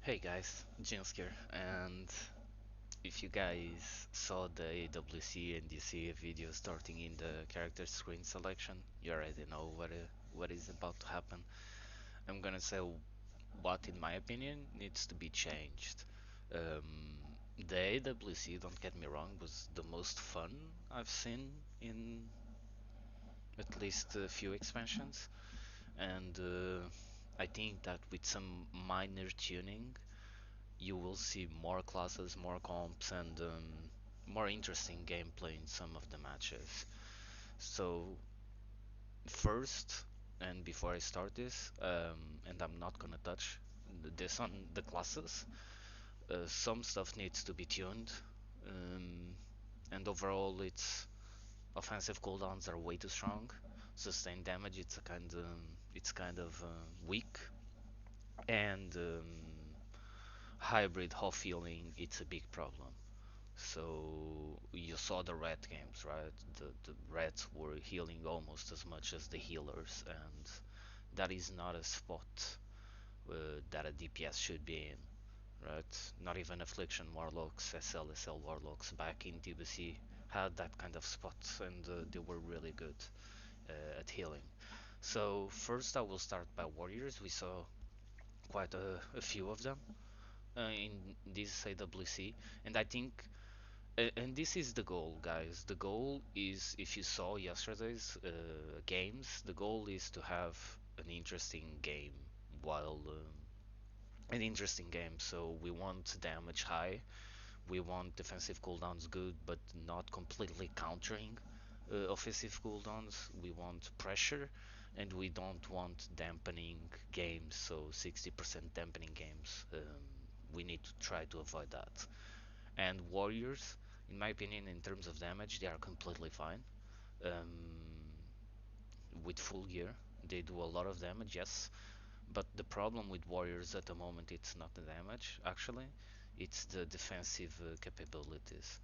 Hey guys, Jinsk here, and if you guys saw the AWC and you see a video starting in the character screen selection, you already know what is about to happen. I'm gonna say what, in my opinion, needs to be changed. The AWC, don't get me wrong, was the most fun I've seen in at least a few expansions, and I think that with some minor tuning you will see more classes, more comps, and more interesting gameplay in some of the matches. So first, and before I start this, and I'm not gonna touch this on the classes, some stuff needs to be tuned, um, and overall, its offensive cooldowns are way too strong. Sustained damage, it's kind of weak, and hybrid half healing, it's a big problem. So you saw the red games, right? The reds were healing almost as much as the healers, and that is not a spot that a DPS should be in, right? Not even Affliction Warlocks, SL Warlocks back in DBC had that kind of spot, and they were really good at healing. So first I will start by warriors. We saw quite a few of them in this AWC, and I think and this is the goal, guys. The goal is, if you saw yesterday's games, the goal is to have an interesting game while an interesting game. So we want damage high, we want defensive cooldowns good, but not completely countering offensive cooldowns. We want pressure, and we don't want dampening games. So 60% dampening games. We need to try to avoid that. And warriors, in my opinion, in terms of damage, they are completely fine. Um, with full gear, they do a lot of damage, yes. But the problem with warriors at the moment, it's not the damage, actually, it's the defensive capabilities.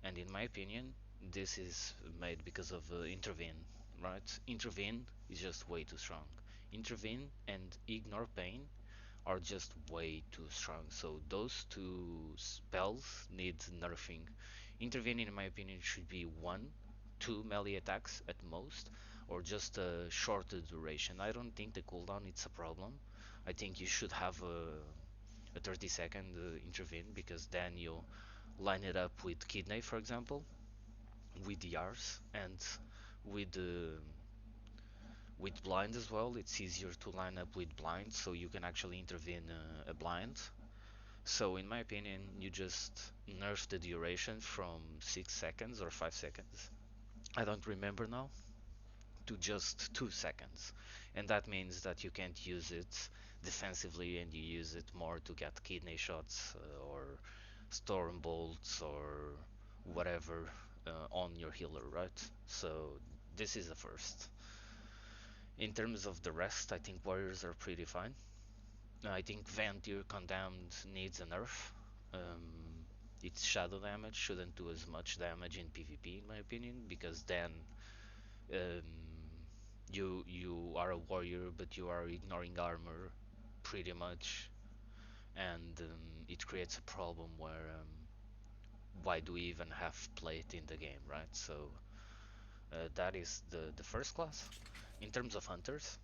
And in my opinion, this is made because of intervene, right? Intervene is just way too strong. Intervene and ignore pain are just way too strong. So those two spells need nerfing. Intervening, in my opinion, should be one, two melee attacks at most, or just a shorter duration. I don't think the cooldown is a problem. I think you should have a 30-second intervene, because then you line it up with kidney, for example, with DRs, and with blind as well. It's easier to line up with blind, so you can actually intervene a blind. So in my opinion, you just nerf the duration from 6 seconds or 5 seconds, I don't remember now, to just 2 seconds. And that means that you can't use it defensively, and you use it more to get kidney shots or storm bolts or whatever on your healer, right? So this is the first. In terms of the rest, I think warriors are pretty fine. I think Vampire Condemned needs a nerf. Um, its shadow damage shouldn't do as much damage in PvP, in my opinion, because then um, you are a warrior, but you are ignoring armor pretty much, and it creates a problem where why do we even have plate in the game, right? So that is the first class. In terms of hunters,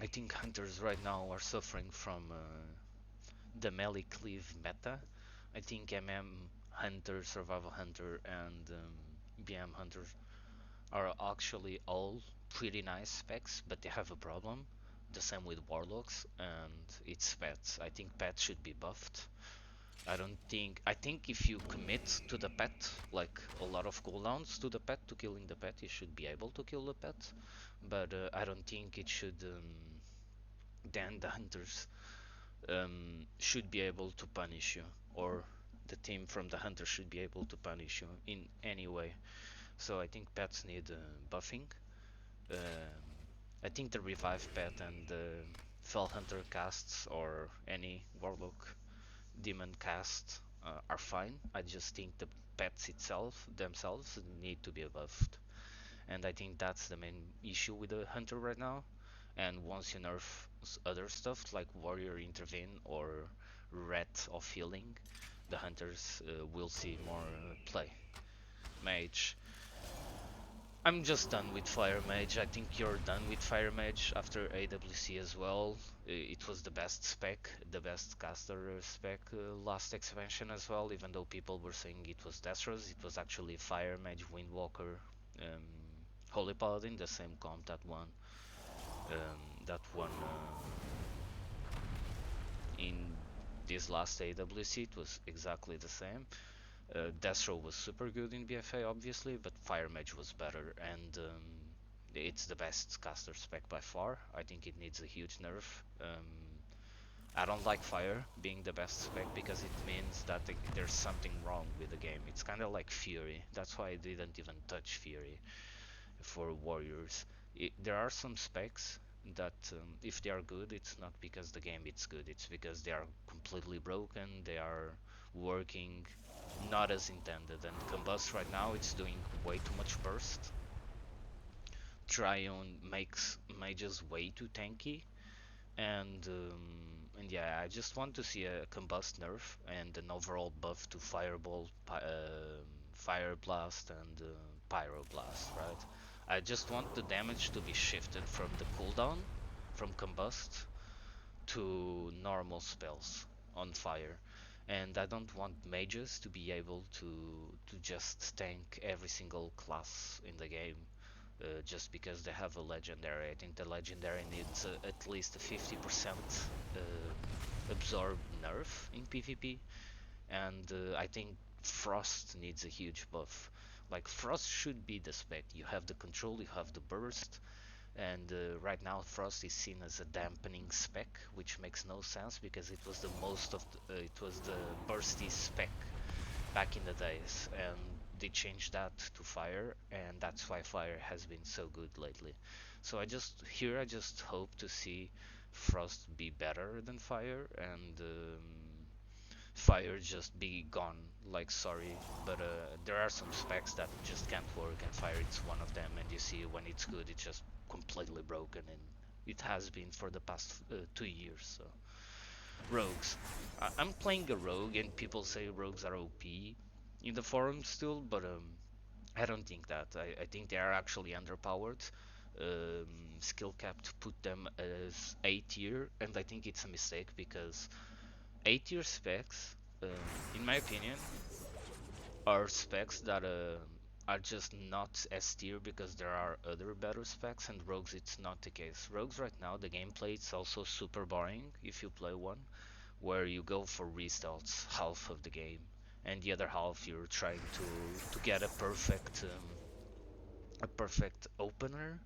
I think hunters right now are suffering from the melee cleave meta. I think Hunter, Survival Hunter, and BM Hunter are actually all pretty nice specs, but they have a problem. The same with Warlocks, and its pets. I think pets should be buffed. I think if you commit to the pet, like a lot of cooldowns to the pet, to killing the pet, you should be able to kill the pet. But I don't think it should. Then the hunters should be able to punish you, or the team from the hunter should be able to punish you in any way. So I think pets need buffing. Um, I think the revive pet and the fell hunter casts, or any warlock demon cast, are fine. I just think the pets itself themselves need to be buffed, and I think that's the main issue with the hunter right now. And once you nerf other stuff like warrior intervene or ret of healing, the hunters will see more play. Mage. I'm just done with Fire Mage. I think you're done with Fire Mage after AWC as well. It was the best spec, the best caster spec last expansion as well, even though people were saying it was Destros, it was actually Fire Mage, Windwalker, um, Holy Paladin, the same comp that won in this last AWC. It was exactly the same. Destro was super good in BFA, obviously, but Fire Mage was better, and it's the best caster spec by far. I think it needs a huge nerf. I don't like Fire being the best spec because it means that there's something wrong with the game. It's kind of like Fury. That's why I didn't even touch Fury for Warriors. There are some specs that, if they are good, it's not because the game is good. It's because they are completely broken. They are working not as intended. And Combust right now, it's doing way too much burst. Tryon makes mages way too tanky, and yeah, I just want to see a Combust nerf and an overall buff to Fireball, Fire Blast, and Pyroblast, right? I just want the damage to be shifted from the cooldown, from Combust, to normal spells on fire. And I don't want mages to be able to just tank every single class in the game just because they have a legendary. I think the legendary needs at least a 50% absorb nerf in PvP, and I think Frost needs a huge buff. Like Frost should be the spec. You have the control, you have the burst, and right now Frost is seen as a dampening spec, which makes no sense because it was the most of it was the bursty spec back in the days, and they changed that to Fire, and that's why Fire has been so good lately. So I just hope to see Frost be better than Fire, and Fire just be gone. Like, sorry, but there are some specs that just can't work, and Fire it's one of them. And you see when it's good, it's just completely broken, and it has been for the past 2 years. So rogues, I'm playing a rogue, and people say rogues are OP in the forums still, but I don't think that. I think they are actually underpowered. Skill cap to put them as A tier, and I think it's a mistake because A tier specs, in my opinion, are specs that are just not S tier because there are other better specs, and rogues it's not the case. Rogues right now, the gameplay it's also super boring if you play one, where you go for restarts half of the game, and the other half you're trying to get a perfect opener,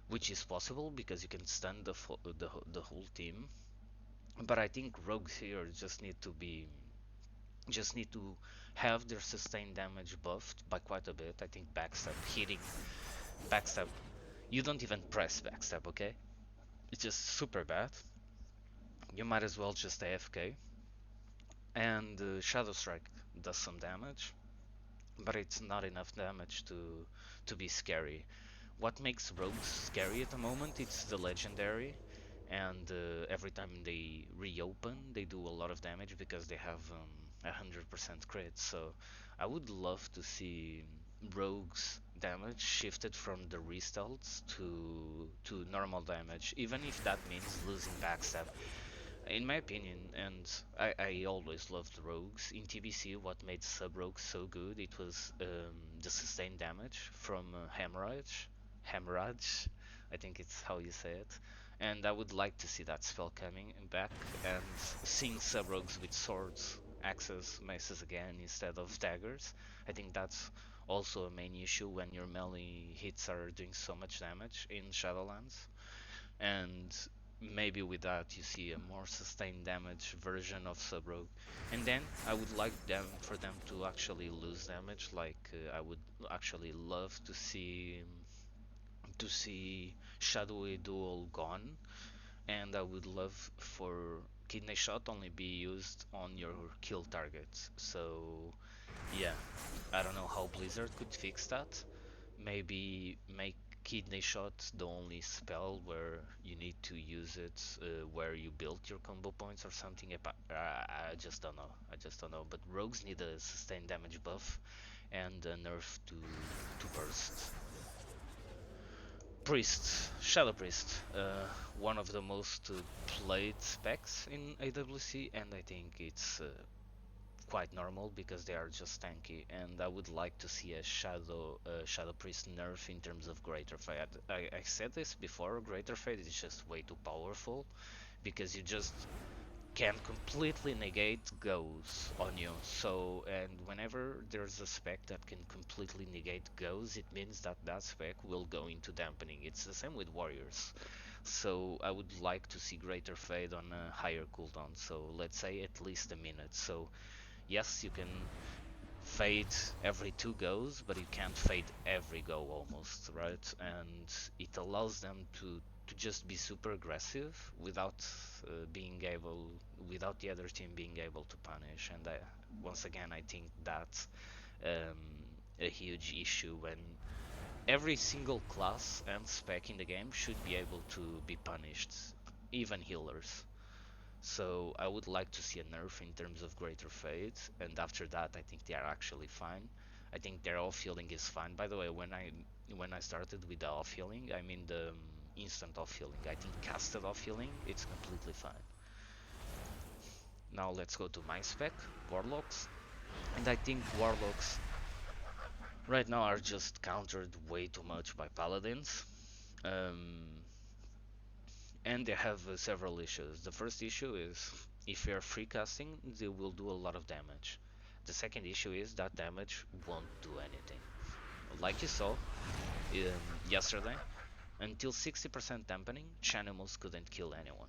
which is possible because you can stun the whole team. But I think rogues here just need to have their sustained damage buffed by quite a bit. I think backstab, you don't even press backstab, okay? It's just super bad. You might as well just AFK. And Shadow Strike does some damage, but it's not enough damage to be scary. What makes rogues scary at the moment it's the legendary, and every time they reopen they do a lot of damage because they have 100% crit. So I would love to see rogues damage shifted from the restalts to normal damage, even if that means losing backstab. In my opinion, and I always loved rogues in TBC. What made sub rogues so good? It was the sustained damage from hemorrhage. I think it's how you say it. And I would like to see that spell coming back and seeing sub rogues with swords, axes, maces again instead of daggers. I think that's also a main issue when your melee hits are doing so much damage in Shadowlands, and maybe with that you see a more sustained damage version of Subrogue. And then I would like them for them to actually lose damage. Like I would actually love to see Shadowy Duel gone, and I would love for Kidney Shot only be used on your kill targets. So yeah, I don't know how Blizzard could fix that. Maybe make Kidney Shot the only spell where you need to use it where you build your combo points or something? I just don't know. I just don't know. But rogues need a sustained damage buff and a nerf to burst. Priest, Shadow Priest, one of the most played specs in AWC, and I think it's quite normal because they are just tanky. And I would like to see a Shadow Priest nerf in terms of Greater Fate. I said this before. Greater Fate is just way too powerful because you just can completely negate goes on you. So, and whenever there's a spec that can completely negate goes, it means that that spec will go into dampening. It's the same with warriors. So I would like to see greater fade on a higher cooldown. So let's say at least a minute. So yes, you can fade every 2 goes, but you can't fade every go almost, right? And it allows them to just be super aggressive without being able, without the other team being able to punish. And once again, I think that's um, a huge issue when every single class and spec in the game should be able to be punished, even healers. So I would like to see a nerf in terms of greater fade, and after that I think they are actually fine. I think their off healing is fine. By the way, when I started with the off healing, I mean the instant off healing. I think casted off healing, it's completely fine. Now let's go to my spec, Warlocks, and I think Warlocks right now are just countered way too much by Paladins. Um, and they have several issues. The first issue is if you're free casting, they will do a lot of damage. The second issue is that damage won't do anything. Like you saw yesterday, until 60% dampening, Shanimals couldn't kill anyone.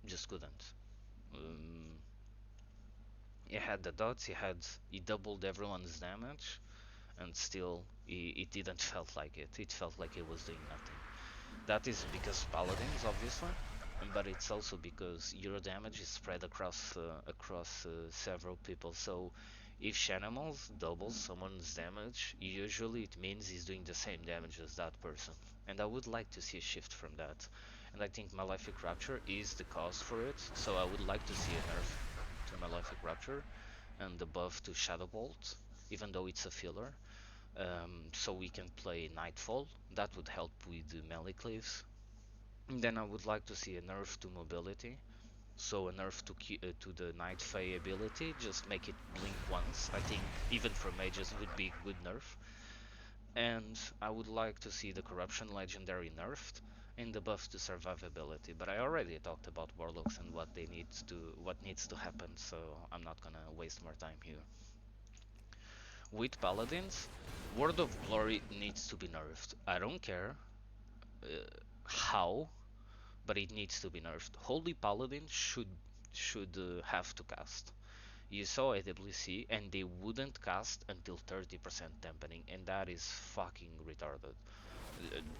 Just couldn't. Um, he had the dots, he doubled everyone's damage, and still it didn't felt like it. It felt like it was doing nothing. That is because Paladins, obviously, but it's also because your damage is spread across several people. So if Shanimals doubles someone's damage, usually it means he's doing the same damage as that person. And I would like to see a shift from that. And I think Malefic Rapture is the cause for it. So I would like to see a nerf to Malefic Rapture and the buff to Shadow Bolt, even though it's a filler. So we can play Nightfall. That would help with the melee cleaves. And then I would like to see a nerf to mobility. So a nerf to the Night Fae ability, just make it blink once. I think even for mages would be a good nerf. And I would like to see the Corruption Legendary nerfed and the buff to survivability. But I already talked about Warlocks and what needs to happen, so I'm not gonna waste more time here. With Paladins, Word of Glory needs to be nerfed. I don't care uh, how, but it needs to be nerfed. Holy Paladin should have to cast. You saw AWC and they wouldn't cast until 30% dampening, and that is fucking retarded.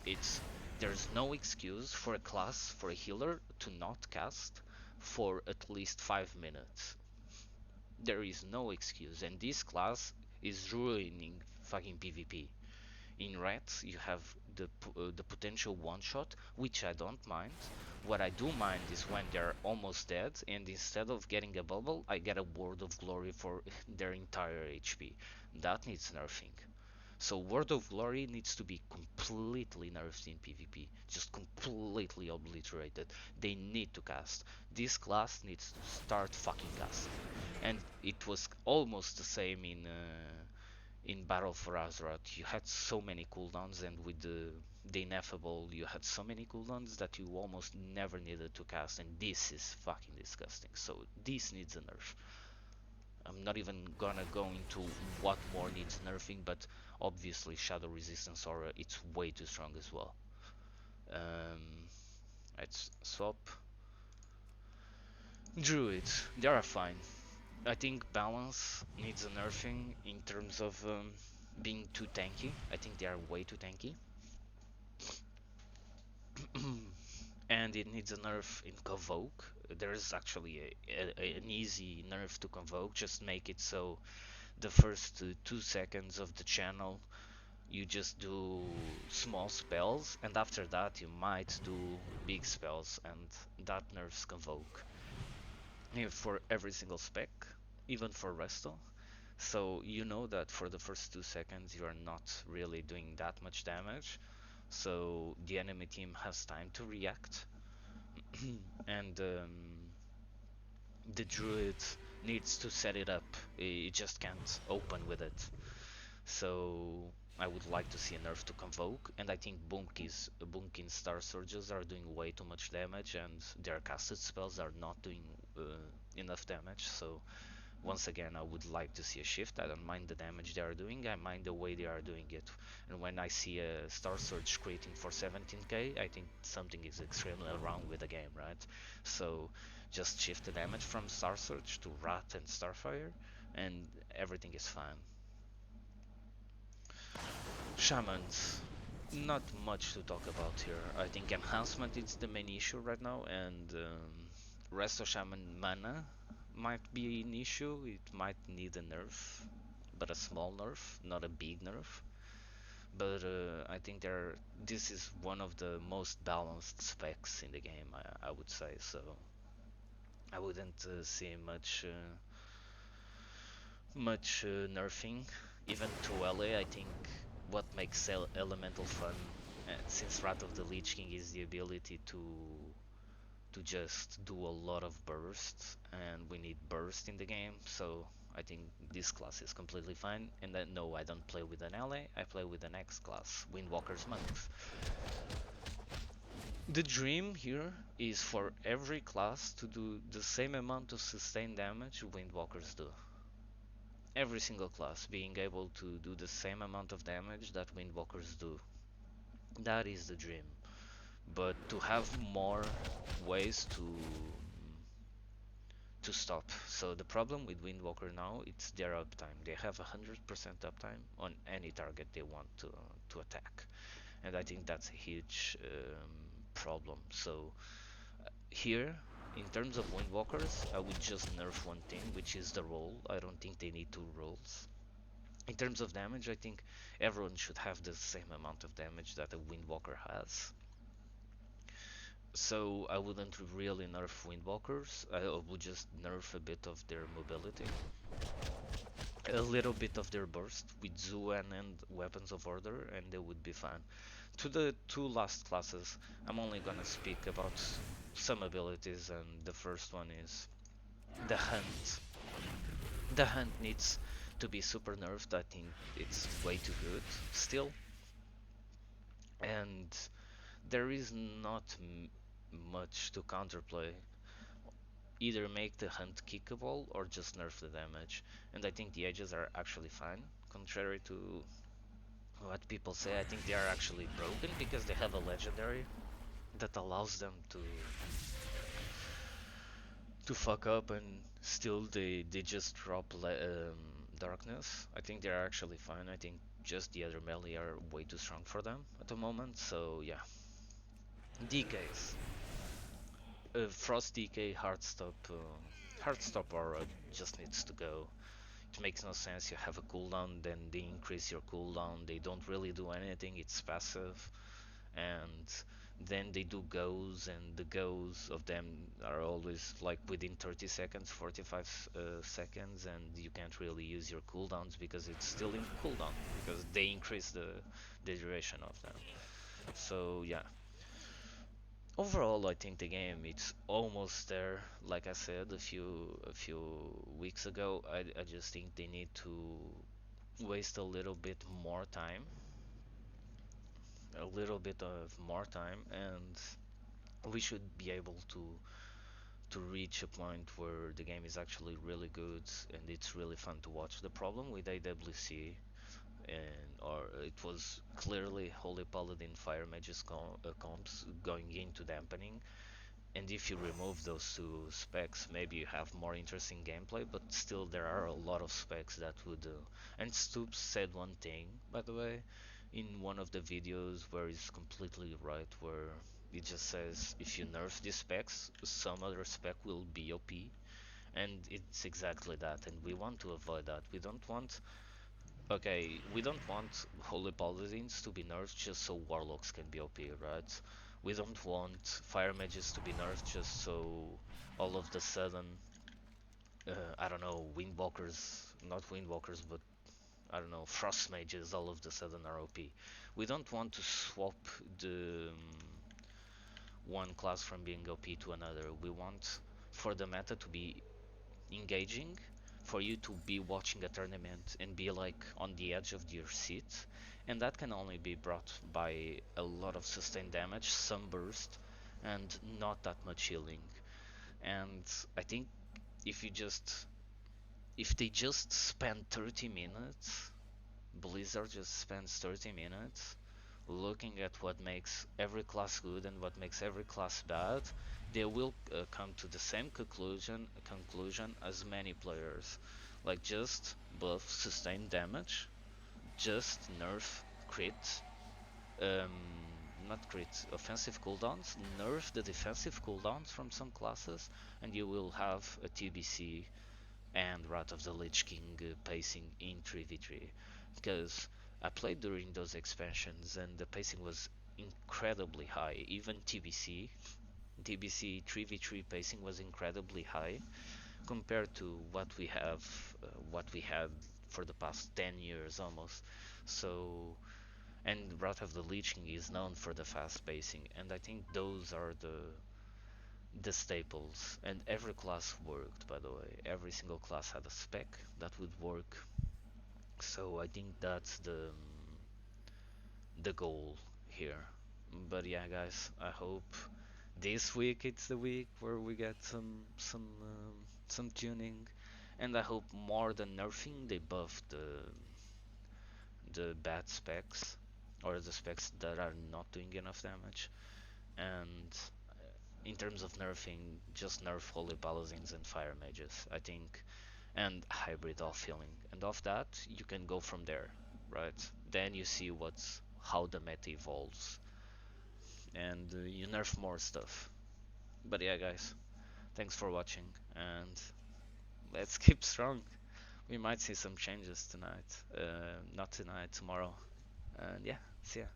It's There's no excuse for a class, for a healer to not cast for at least 5 minutes. There is no excuse, and this class is ruining fucking PvP. In rats, you have the potential one shot, which I don't mind. What I do mind is when they're almost dead, and instead of getting a bubble, I get a word of glory for their entire HP. That needs nerfing. So Word of Glory needs to be completely nerfed in PvP, just completely obliterated. They need to cast. This class needs to start fucking casting. And it was almost the same in Battle for Azeroth. You had so many cooldowns, and with the ineffable, you had so many cooldowns that you almost never needed to cast, and this is fucking disgusting. So this needs a nerf. I'm not even gonna go into what more needs nerfing, but obviously Shadow Resistance Aura, it's way too strong as well. Let's swap. Druids, they are fine. I think balance needs a nerfing in terms of being too tanky. I think they are way too tanky. And it needs a nerf in Convoke. There's actually an easy nerf to Convoke. Just make it so the first 2 seconds of the channel you just do small spells, and after that you might do big spells, and that nerfs Convoke. For every single spec, even for Resto. So you know that for the first 2 seconds you are not really doing that much damage, so the enemy team has time to react, and the Druid needs to set it up. It just can't open with it. So I would like to see a nerf to Convoke, and I think Bunkin Star Surges are doing way too much damage, and their casted spells are not doing enough damage. So once again, I would like to see a shift. I don't mind the damage they are doing, I mind the way they are doing it. And when I see a Star Surge creating for 17k, I think something is extremely wrong with the game, right? So just shift the damage from Star Surge to Rat and Starfire, and everything is fine. Shamans. Not much to talk about here. I think enhancement is the main issue right now, and Resto Shaman mana might be an issue. It might need a nerf, but a small nerf, not a big nerf. But I think this is one of the most balanced specs in the game, I would say. So I wouldn't see much nerfing. Even to LA, I think what makes Elemental fun, since Wrath of the Lich King is the ability to just do a lot of bursts, and we need burst in the game, so I think this class is completely fine. And then no, I don't play with an ally, I play with the next class, Windwalker's Monks. The dream here is for every class to do the same amount of sustained damage Windwalkers do. Every single class being able to do the same amount of damage that Windwalkers do. That is the dream. But to have more ways to stop. So the problem with Windwalker now, it's their uptime. They have 100% uptime on any target they want to attack, and I think that's a huge problem. So here, in terms of Windwalkers, I would just nerf one thing, which is the roll. I don't think they need two rolls. In terms of damage, I think everyone should have the same amount of damage that a Windwalker has. So I wouldn't really nerf Windwalkers, I would just nerf a bit of their mobility, a little bit of their burst with Zuan and Weapons of Order, and they would be fine. To the two last classes, I'm only gonna speak about some abilities, and the first one is the Hunt. The Hunt needs to be super nerfed, I think it's way too good still, and there is not much to counterplay. Either make the hunt kickable or just nerf the damage. And I think the edges are actually fine, contrary to what people say. I think they are actually broken because they have a legendary that allows them to fuck up, and still they just drop darkness. I think they're actually fine. I think just the other melee are way too strong for them at the moment. So yeah, DKs. Frost DK, Heartstop aura just needs to go. It makes no sense. You have a cooldown, then they increase your cooldown. They don't really do anything. It's passive, and then they do goes, and the goes of them are always like within 30 seconds, 45 seconds, and you can't really use your cooldowns because it's still in cooldown because they increase the duration of them. So yeah, overall, I think the game it's almost there. Like I said a few weeks ago, I just think they need to waste a little bit of more time, and we should be able to reach a point where the game is actually really good and it's really fun to watch. The problem with AWC, and or it was clearly Holy Paladin Fire Mage's comps going into dampening. And if you remove those two specs, maybe you have more interesting gameplay, but still there are a lot of specs that would and Stoops said one thing, by the way, in one of the videos where he's completely right, where he just says if you nerf these specs, some other spec will be OP, and it's exactly that, and we want to avoid that. We don't want Okay, we don't want Holy Paladins to be nerfed just so Warlocks can be OP, right? We don't want Fire Mages to be nerfed just so all of the sudden, I don't know, Windwalkers, not Windwalkers, but I don't know, Frost Mages all of the sudden are OP. We don't want to swap the one class from being OP to another. We want for the meta to be engaging, for you to be watching a tournament and be like on the edge of your seat, and that can only be brought by a lot of sustained damage, some burst, and not that much healing. And I think if you just if they just spend 30 minutes, Blizzard just spends 30 minutes looking at what makes every class good and what makes every class bad, they will come to the same conclusion as many players. Like just buff sustained damage, just nerf crit, um, not crit, offensive cooldowns, nerf the defensive cooldowns from some classes, and you will have a TBC and Wrath of the Lich King pacing in 3v3, because I played during those expansions and the pacing was incredibly high. Even TBC 3v3 pacing was incredibly high compared to what we had for the past 10 years almost. So, and Wrath of the Lich King is known for the fast pacing, and I think those are the staples, and every class worked, by the way. Every single class had a spec that would work, so I think that's the goal here. But yeah, guys, I hope this week it's the week where we get some tuning, and I hope more than nerfing they buff the bad specs or the specs that are not doing enough damage. And in terms of nerfing, just nerf Holy Paladins and Fire Mages, I think, and hybrid off healing. And off that, you can go from there, right? Then you see how the meta evolves, and you nerf more stuff. But yeah, guys, thanks for watching, and let's keep strong. We might see some changes tonight. Not tonight, tomorrow. And yeah, see ya.